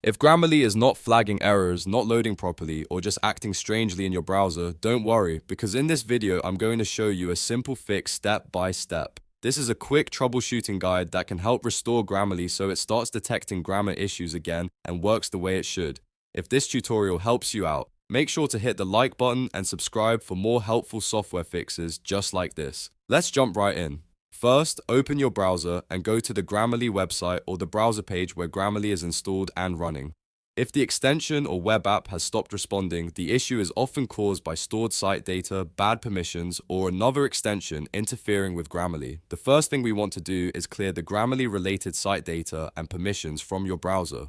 If Grammarly is not flagging errors, not loading properly, or just acting strangely in your browser, don't worry, because in this video I'm going to show you a simple fix step by step. This is a quick troubleshooting guide that can help restore Grammarly so it starts detecting grammar issues again and works the way it should. If this tutorial helps you out, make sure to hit the like button and subscribe for more helpful software fixes just like this. Let's jump right in. First, open your browser and go to the Grammarly website or the browser page where Grammarly is installed and running. If the extension or web app has stopped responding, the issue is often caused by stored site data, bad permissions, or another extension interfering with Grammarly. The first thing we want to do is clear the Grammarly-related site data and permissions from your browser.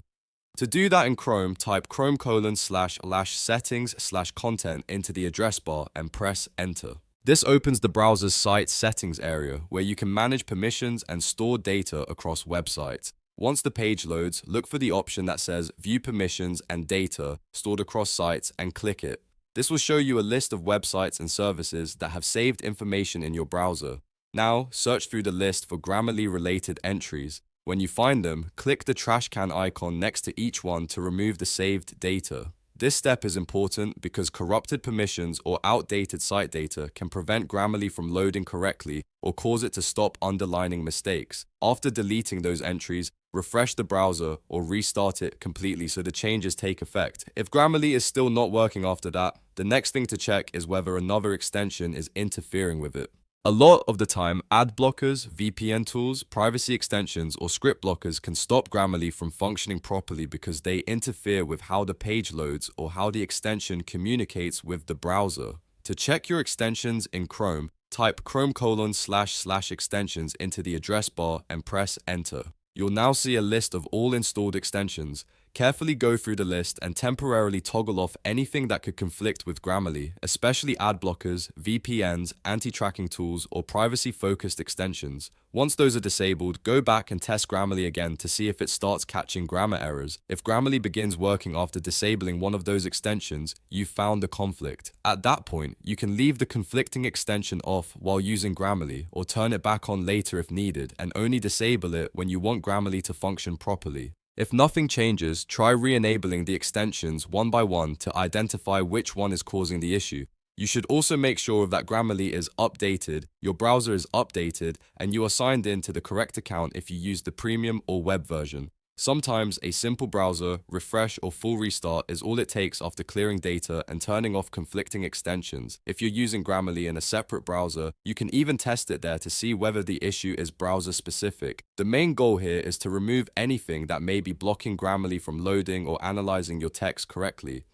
To do that in Chrome, type chrome://settings/content into the address bar and press enter. This opens the browser's site settings area, where you can manage permissions and store data across websites. Once the page loads, look for the option that says View Permissions and Data stored across sites and click it. This will show you a list of websites and services that have saved information in your browser. Now, search through the list for Grammarly-related entries. When you find them, click the trash can icon next to each one to remove the saved data. This step is important because corrupted permissions or outdated site data can prevent Grammarly from loading correctly or cause it to stop underlining mistakes. After deleting those entries, refresh the browser or restart it completely so the changes take effect. If Grammarly is still not working after that, the next thing to check is whether another extension is interfering with it. A lot of the time, ad blockers, VPN tools, privacy extensions, or script blockers can stop Grammarly from functioning properly because they interfere with how the page loads or how the extension communicates with the browser. To check your extensions in Chrome, type chrome://extensions into the address bar and press enter. You'll now see a list of all installed extensions. Carefully go through the list and temporarily toggle off anything that could conflict with Grammarly, especially ad blockers, VPNs, anti-tracking tools, or privacy-focused extensions. Once those are disabled, go back and test Grammarly again to see if it starts catching grammar errors. If Grammarly begins working after disabling one of those extensions, you've found the conflict. At that point, you can leave the conflicting extension off while using Grammarly, or turn it back on later if needed, and only disable it when you want Grammarly to function properly. If nothing changes, try re-enabling the extensions one by one to identify which one is causing the issue. You should also make sure that Grammarly is updated, your browser is updated, and you are signed in to the correct account if you use the premium or web version. Sometimes a simple browser, refresh, or full restart is all it takes after clearing data and turning off conflicting extensions. If you're using Grammarly in a separate browser, you can even test it there to see whether the issue is browser specific. The main goal here is to remove anything that may be blocking Grammarly from loading or analyzing your text correctly.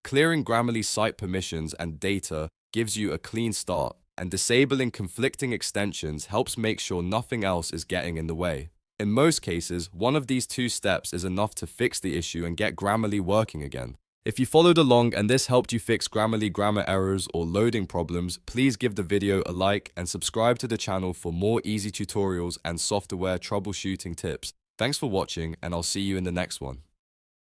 Clearing Grammarly's site permissions and data gives you a clean start, and disabling conflicting extensions helps make sure nothing else is getting in the way. In most cases, one of these two steps is enough to fix the issue and get Grammarly working again. If you followed along and this helped you fix Grammarly grammar errors or loading problems, please give the video a like and subscribe to the channel for more easy tutorials and software troubleshooting tips. Thanks for watching, and I'll see you in the next one.